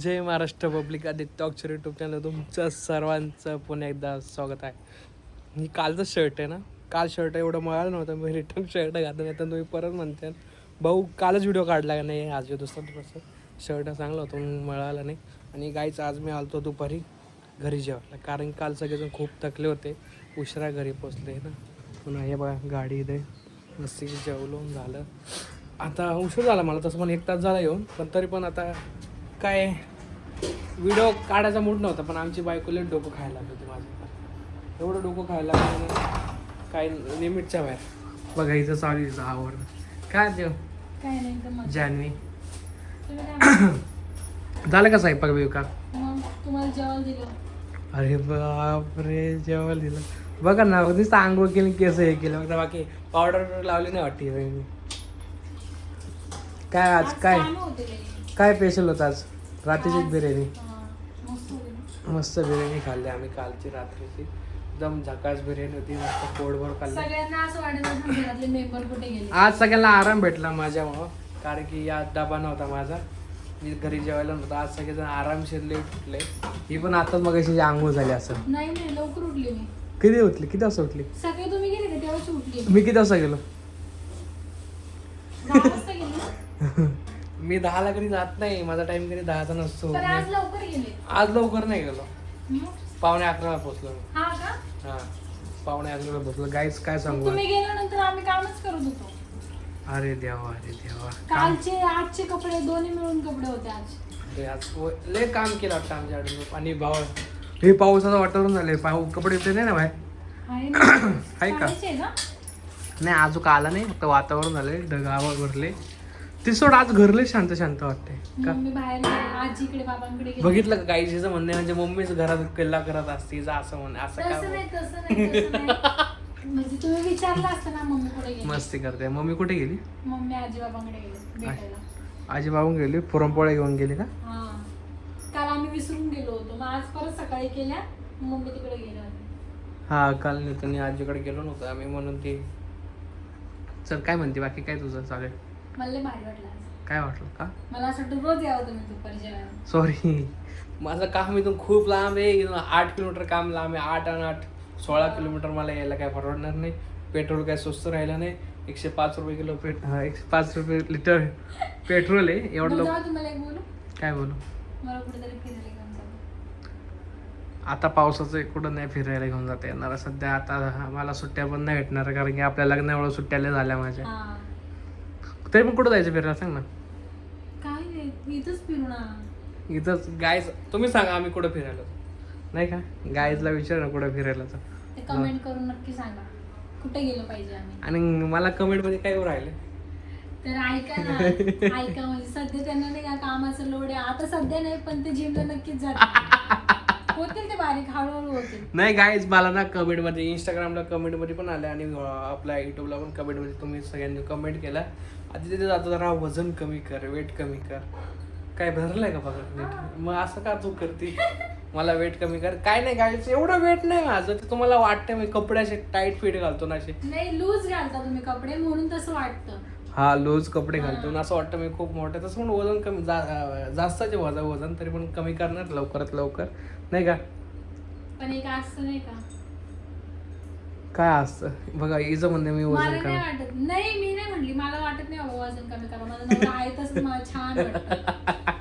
जय Maharashtra public Aditya टॉक्सर YouTube channel तुमचं सर्वांचं पुन्हा एकदा स्वागत आहे. मी कालचं शर्ट आहे ना, काल शर्ट एवढं मिळालं नव्हतं, मी रिटर्न शर्ट घातलं नाही तर तुम्ही परत म्हणते भाऊ कालच व्हिडिओ काढला का नाही, आज दुसरा थोडंसं शर्ट चांगलं होतं म्हणून मिळालं नाही. आणि गाईच आज मी आलतो दुपारी घरी जेवायला, कारण काल सगळेजण खूप थकले होते, उशिरा घरी पोचले ना. पुन्हा हे बघा गाडी इथे मस्त जेवलो झालं. आता उशीर झाला मला, तसं पण 1 तास झाला येऊन, पण तरी पण आता काय व्हिडिओ काढायचा मूड नव्हता. पण आमची बायको लई डोकं खायला लागली होती माझं, एवढं डोकं खायला लागलं काय लिमिटच्या बाहेर. बघा इथं चालू आहे आवडणं काय देव जान्हवी. झालं का स्वयंपाक बिवका? तुम्हाला जेवायला दिलं. अरे बापरे, जेवायला दिलं. बघा ना, नुसतं आंघोळ केली, केस हे केलं, फक्त बाकी पावडर लावली नाही वाटते. काय आज काय स्पेशल होतं आज? रात्रीची बिर्याणी, मस्त बिर्याणी खाल्ली आम्ही कालची रात्रीची, एकदम झकास बिर्याणी होती, मस्त पोटभर खाल्ली. सगळ्यांना असं वाटत घरातले मेंबर कुठे गेले. आज सगळ्यांना आराम भेटला माझ्यामुळं, कारण की या डबा नव्हता माझा, मी घरी जेवायला नव्हतं. आज सगळेजण आरामशीर लेट उठले. ही पण आता मग अशी आंघोळ झाली असं. नाही लवकर उठली मी. किती उठली? किती वाजता उठली? सगळे तुम्ही गेले का तेव्हाच उठली मी किती वाजता गेलो? 10 वाजता गेली ना? मी 10ला कधी जात नाही, माझा टाइम कधी 10चा नसतो. तर आज लवकर गेले. आज लवकर नाही गेलो, मग? 11:45ला पोचलो. हा का? हा 11:45ला पोचलो. गाईस काय सांगू, तुम्ही गेल्यानंतर आम्ही कामच करत होतो. अरे देवा अरे देवा. कालचे आजचे कपडे दोन्ही मिळून कपडे होते आज. अरे आज लय काम केलं वाटतं आमच्याकडे. आणि हे पावसाचं वातावरण झालंय, कपडे येते नाही ना बाहेर. आहे का? काढायचे ना? नाही अजून आला नाही, फक्त वातावरण झालंय, ढगावर भरले. ते सोड आज घरले शांत शांत वाटते का? मम्मी बाहेर गेली, आजीकडे बाबांकडे गेली. बघितलं का गाईचं म्हणणं म्हणजे मम्मीच घरात किल्ला करत असते असं म्हण, असं तसं काय नाही तसं नाही. म्हणजे तुम्ही विचारलं असतं ना मम्मी कुठे गेली. मस्ती करते. मम्मी कुठे गेली? मम्मी आजी बाबांकडे गेली भेटायला. आजी बाबून गेली, पुरणपोळ्या घेऊन गेली का? हा, काल आम्ही विसरून गेलो होतो, मग आज परत सकाळी केल्या, मम्मी तिकडे गेल्या होत्या. हा काल नाही आजीकडे गेलो नव्हतो आम्ही, म्हणून ती. चल काय म्हणते बाकी, काय तुझं चालेल? मला लय भारी वाटलं आज. काय वाटलं का? मला असं वाटतं रोज यावं तुम्ही दुपारी जेवायला. सॉरी, माझं काम इथून खूप लांब आहे, इथून 8 किलोमीटर काम लांब आहे. 8 आणि 8 16 किलोमीटर मला यायला काय परवडणार नाही. पेट्रोल काय स्वस्त राहिलं नाही, 105 रुपये किलो 105 रुपये लिटर पेट्रोल आहे. एवढं लोक. तुम्हाला एक बोलू, काय बोलू? मला कुठेतरी फिरायला घेऊन जातो. आता पावसाचं कुठं नाही फिरायला घेऊन जाता येणार सध्या. आता मला सुट्ट्या पण नाही भेटणार, कारण की आपल्या लग्नामुळे सुट्ट्याला झाल्या माझ्या. हा, तरी पण कुठं जायचं फिरायला सांग ना. काय नाही इथंच फिरू ना. इथंच गायज तुम्ही सांगा आम्ही कुठं फिरायला नाही का? गायजला विचार ना कुठं फिरायला ते कमेंट करून नक्की सांगा कुठे गेलो पाहिजे आम्ही. आणि मला कमेंट मध्ये काय राहिले तर ऐका ना, ऐका म्हणजे सध्या त्यांना नाही का कामाचं लोड आहे आता सध्या नाही, पण ते जिमला नक्कीच जातात. होतील ते बारीक, हळूहळू होतील. नाही गाईज, मला ना कमेंट मध्ये, इंस्टाग्रामला कमेंट मध्ये पण आले आणि आपल्या युट्यूबला पण कमेंट मध्ये तुम्ही सगळ्यांनी कमेंट केला, आधी तिथे जातो जरा वजन कमी कर, वेट कमी कर. काय भरलंय का बघा, मग असं का तू करते? मला वेट कमी कर. काय नाही गाईज, एवढं वेट नाही माझं. ते तुम्हाला वाटतं मी कपडे असे टाईट फिट घालतो ना, असे नाही लूज घालता तुम्ही कपडे म्हणून तसं वाटतं. हा लूज कपडे घालतो ना, असं वाटतं मी खूप मोठं. तसं पण वजन कमी जास्तच वजन तरी पण कमी करणार लवकरात लवकर, नाही का? पण एक असतं नाही का, काय असतं बघा हिचं म्हणणे मी मला वजन नाही कमी. वाटत. नाही मी नाही म्हणली, मला वाटत नाही बाबा वजन कमी करा, माझं नवरा आहे तसं मला छान वाटतं.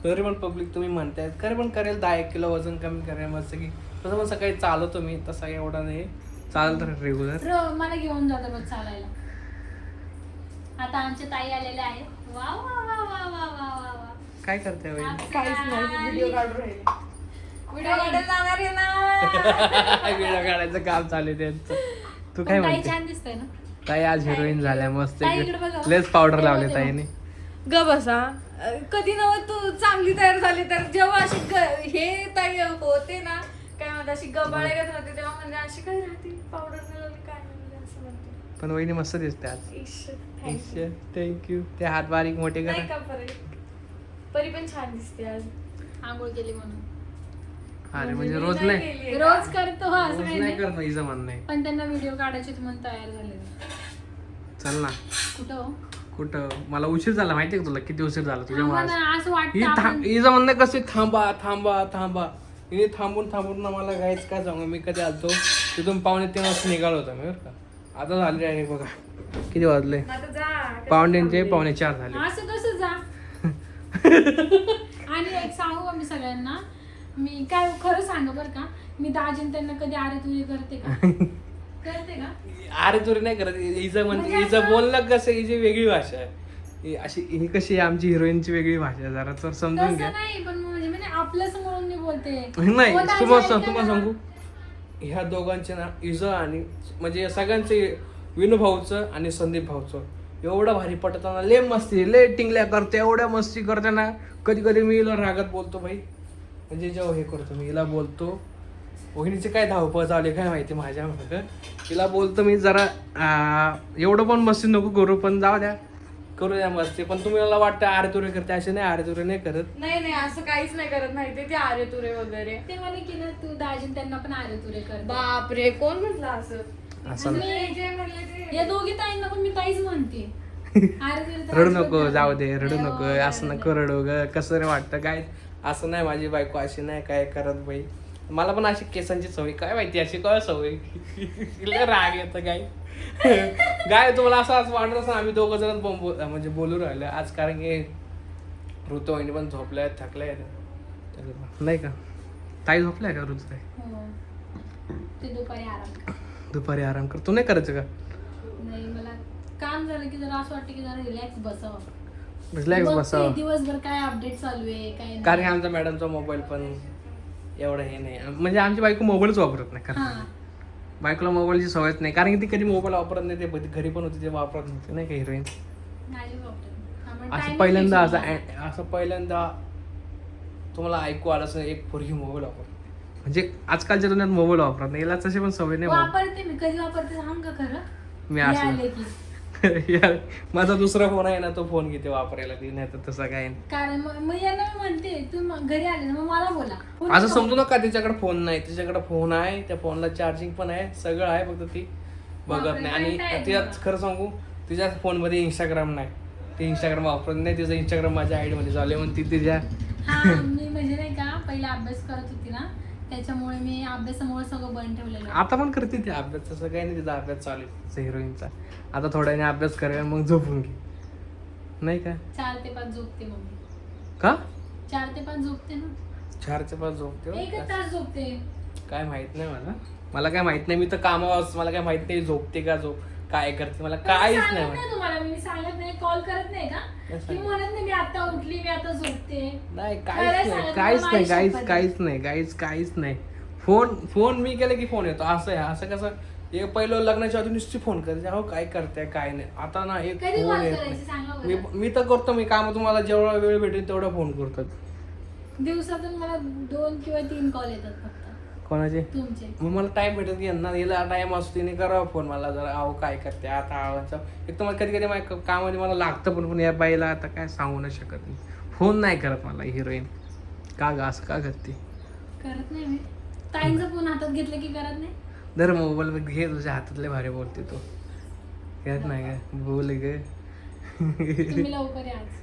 तरी पण पब्लिक तुम्ही म्हणताय खरं, पण करेल 10-1 किलो वजन कमी करेल मस्त की. तसं पण सकाळी चालवतो मी, तसा एवढा नाही चालत रेग्युलर. मला घेऊन जातं बघ चालायला. आता आमच्या ताई आलेल्या आहेत. वा वा वा वा वा वा वा वा. काय करते बाई? काहीच नाही, व्हिडिओ काढून राहिले. व्हिडिओ काढायला जाणार आहे ना. व्हिडिओ काढायचं काम चालू आहे त्यांचं. तू काय ताई म्हणते? छान दिसतंय ना. ताई आज हिरोईन झाल्या मस्त, ताई इकडे बघा. लेस पावडर लावले ताईने. ग बसा. कधी नव तू चांगली तयार झाली तर जेव्हा अशी हे ताई होते ना, काय म्हणतात अशी गबाळे करत राहते, तेव्हा म्हणजे अशी काय राहते पावडर लावली काय म्हणजे असं म्हणते. पण वहिनी मस्त दिसते आज. थँक्यू. ते हात बारीक मोठे नाही करा. का परी पण छान दिसते आज. आंघोळ केली म्हणून. अरे म्हणजे मी रोज नाही केलीये रोज का? करतो हा, असं रोज काही नाही नाही. करत हिचं म्हणणं आहे. पण त्यांना व्हिडिओ काढायचे म्हणून तयार झाले. चल ना कुठं हो? कुठं मला उशीर झाला माहिती आहे का तुला किती उशीर झाला तुझ्या थांबा मला ना, असं वाटतं आपण हिचं म्हणणं कसं थांबा थांबा थांबा हिने थांबून ना मला गायच काय सांगू मी कधी आलतो तिथून 3:45 निघालो होता मी बरं का आता झाले आहे बघा किती वाजले आता जा 3:45 झाले असं कसं जा आणि एक सांगू का मी सगळ्यांना मी काय खरं सांग बरं का मी दाजीन त्यांना कधी आरे तुझे करते का करते का अरे तुरी नाही करत हिचं म्हणजे म्हणजे हिचं असं- बोलणं कसं हिची वेगळी भाषा आहे ही कशी आहे, आमची हिरोईनची वेगळी भाषा आहे जरा तर समजून तसं घ्या नाही पण म्हणजे आपलंच म्हणून मी बोलते नाही हो, दाजी, तुम्हाला ऐका तुम्हाला ना. सांगू ह्या दोघांचे ना इजं आणि म्हणजे सगळ्यांचे विनू भाऊचं आणि संदीप भाऊचं एवढं भारी पटताना लय मस्ती लय टिंगल्या करते एवढ्या मस्ती करते ना कधी कधी मी हिला रागात बोलतो भाई म्हणजे जेव्हा हे करतो मी हिला बोलतो वहिनीचे काय धावपळ चालू काय माहिती माझ्या मागं तिला बोलतो मी जरा एवढं पण मस्ती नको करू पण जाऊ द्या करू द्या मस्ती पण तुम्हाला वाटतं आरे तुरे करते असे नाही आरे तुरे नाही करत नाही असं काहीच नाही करत नाही ते आरे तुरे वगैरे ते म्हणे की ना तू दाजीन त्यांना पण आरे तुरे कर बापरे कोण म्हटलं असं असं मी जे म्हणले ते या दोघी ताईंना पण मी ताईच म्हणते आरे तुरे तर रडू अजिबात नको नाही. जाऊ दे रडू नाही नको बाबा, असं रडू नको रडू ग कसं रे वाटतं काय असं नाही माझी बायको अशी नाही काय करत बाई मला पण अशी केसांची सवय काय माहिती अशी काय सवय लय राग येतं काय काय तुम्हाला असं वाटत असं आम्ही दोघं जण म्हणजे बोलू राहिलो आज कारण की ऋतुवाहिनी पण झोपल्या थकल्या नाही का ताई झोपल्या का ऋतू ताई हो. ते दुपारी आराम कर. दुपारी आराम कर तू नाही करायचं का नाही मला काम झालं की जरा असं वाटतं की जरा रिलॅक्स बसावं रिलॅक्स बघते बसावं दिवसभर काय अपडेट चालू आहे काय नाही. कारण की आमचा मॅडमचा मोबाईल पण एवढं हे नाही म्हणजे आमची बायको मोबाईलच वापरत नाही हा कारण बायकोला मोबाईलची सवयच नाही कारण की ती कधी मोबाईल वापरत नाही ते घरी पण होती ते वापरत नव्हते नाही का हिरोईन नाही वापरत. आपण असं timing पहिल्यांदा fix असं पहिल्यांदा तुम्हाला ऐकू आलं असं एक पोरगी मोबाईल वापर म्हणजे आजकालच्या दुनियात मोबाईल वापरत नाही याला तशी पण सवय नाही वापरते मी कधी वापरते सांग का खरं मी हे असं आले की यार माझा दुसरा फोन आहे ना तो फोन घेते वापरायला ती नाही तर तसं काय नाही. कारण मग यांना मी म्हणते तू घरी आले ना मग मला बोला फोन असं नको. समजू नका तिच्याकडे फोन नाही तिच्याकडे फोन आहे त्या फोनला चार्जिंग पण आहे सगळं आहे फक्त ती बघत बापरे, नाही आणि काय तिच्यात खरं सांगू तिच्या फोनमध्ये इंस्टाग्राम नाही ती इंस्टाग्राम वापरत नाही तिचं इंस्टाग्राम माझ्या आयडी मध्ये चालू आहे म्हणून ती तिच्या हा मी म्हणजे नाही का पहिला अभ्यास करत होती ना त्याच्यामुळे मी अभ्यासामुळे सगळं बंद ठेवलेलं आता पण करते ती अभ्यास तसं काही नाही तिचा अभ्यास चालू आहे तिचा हिरोईनचा आता थोड्या वेळाने अभ्यास करेल मग झोपून घे नाही का 4 ते 5 झोपते मग मी का 4 ते 5 झोपते ना 4 ते 5 झोपते हो? एकच तास झोपते काय माहित नाही मला काय माहित नाही मी तर कामावर असतो. मला काय माहित नाही झोपते का झोप काय करते मला काहीच नाही सांगत माहित. नाही तुम्हाला मी सांगत नाही कॉल करत नाही का काय की सांगत? म्हणत नाही मी आता उठली मी आता झोपते नाही खरं काहीच सांगा, नाही काहीच मला नाही माहिती काहीच शपथ. काहीच नाही काहीच नाही फोन मी केलं की फोन येतो असं आहे असं कसं हे पहिलं लग्नाच्या आधी नुसती फोन करायचे अहो काय करताय काय नाही आता ना एक कधी फोन कॉल येत करायचे सांगा नाही बरं. मी तर करतो मी काम तुम्हाला जेवढा वेळ भेटेल तेवढा फोन करतात दिवसातून मला 2 किंवा 3 कॉल येतात फक्त कोणाचे तुमचे मग मला टाइम भेटत की यांना याला टाइम असतो तिने करावा फोन मला जरा अहो काय करते आता आवाज एक तर मला कधी कधी माझ्या कामामध्ये मला लागतं पण या बाईला आता काय सांगू नाही शकत मी फोन नाही करत मला हिरोईन का ग असं का करते करत नाही मी ताईंचा फोन हातात घेतलं की करत नाही दर मोबाईल घे तुझ्या हातातले भारी बोलते तू घेत नाही का बोल ग तुम्ही लवकर या आज.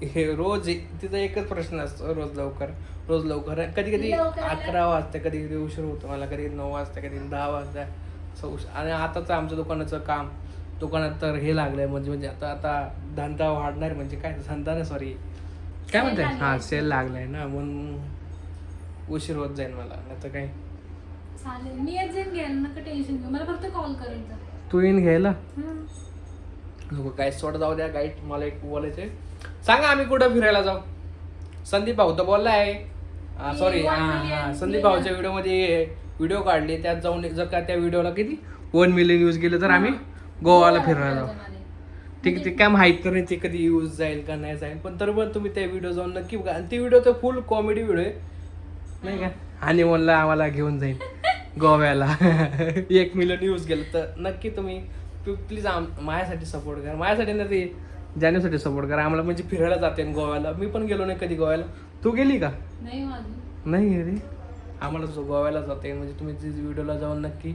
हे रोज तिचा एकच प्रश्न असतो रोज लवकर कधी कधी लवकर आलं. 11 वाजता कधी कधी उशीर होतो मला कधी 9 वाजता कधी 10 वाजता आणि आताच आमच्या दुकानाचं काम दुकानात तर हे लागलंय म्हणजे आता धंदा वाढणार म्हणजे काय धंदा नाही सॉरी काय Sale म्हणताय लागलाय. हा सेल लागलाय ना म्हणून उशीर होत जाईल मला नाही तर काय चालेल मी येत जाईन घ्यायला नका टेन्शन घेऊ मला फक्त कॉल करायचा तू येईन घ्यायला हम्म. नको गाईड सोड जाऊ द्या गाईड मला एक बोलायचंय सांगा आम्ही कुठं फिरायला जाऊ संदीप भाऊ तर बोललाय सॉरी संदीप भाऊच्या व्हिडिओमध्ये व्हिडिओ काढले त्यात जाऊन जर का त्या व्हिडिओला किती 1 मिलियन व्ह्यूज गेले तर आम्ही गोवाला फिरायला जाऊ जाणार आहे. ठीक ते काय माहित तर नाही ते कधी यूज जाईल का नाही जाईल पण तरी पण तुम्ही त्या व्हिडिओ जाऊन नक्की बघा आणि ती व्हिडिओ तर फुल कॉमेडी व्हिडिओ आहे नाही का आणि म्हणला आम्हाला घेऊन जाईल गोव्याला 1 मिलियन व्ह्यूज गेलं तर नक्की तुम्ही प्लीज माझ्यासाठी सपोर्ट करा माझ्यासाठी ना ते जाण्यासाठी सपोर्ट करा आम्हाला म्हणजे फिरायला जाते गोव्याला मी पण गेलो नाही कधी गोव्याला तू गेली का नाही माझं नाही रे आम्हाला गोव्याला जाते म्हणजे तुम्ही व्हिडिओला जाऊन नक्की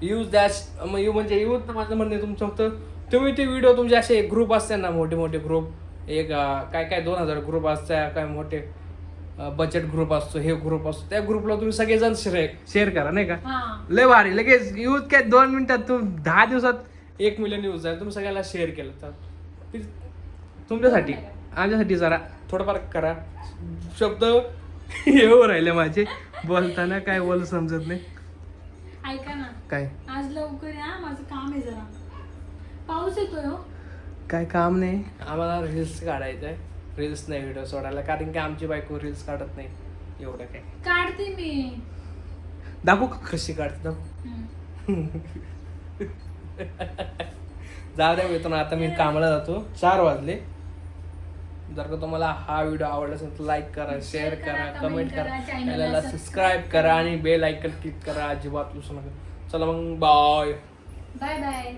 यूज दॅट म्हणजे यूज माझं म्हणणं आहे तुमचं फक्त तुम्ही ते व्हिडिओ तुमचे असे ग्रुप असतात ना मोठे मोठे ग्रुप एक काय काय 2000 ग्रुप असतात काय मोठे बचत ग्रुप असतो हे ग्रुप असतो त्या ग्रुपला तुम्ही सगळेजण शेअर करा नाही का हा लय भारी लगेच यूज काय 2 मिनिटात 10 दिवसात 1 मिलियन यूज आहे तुम्ही सगळ्याला शेअर केलं तर ते तुमच्यासाठी आमच्यासाठी जरा थोडंफार करा शब्द येऊ राहिले माझे बोलताना काय बोल समजत नाही ऐका ना काय आज लवकर या माझं काम आहे जरा पाऊस येतोय हो काय काम नाही आम्हाला रील्स काढायचं आहे रील्स नाही व्हिडिओ सोडायला कारण की आमची बायको रील्स काढत नाही एवढं काय काढते मी दाखवू का कशी काढते दाखवू जाऊ द्या मित्रांनो आता मी कामाला जातो 4 वाजले जर का तुम्हाला हा व्हिडिओ आवडला असेल तर लाईक करा शेअर करा कमेंट करा चॅनलला सबस्क्राईब करा आणि बेल आयकन क्लिक करा अजिबात विसरू नका चला मग बाय बाय बाय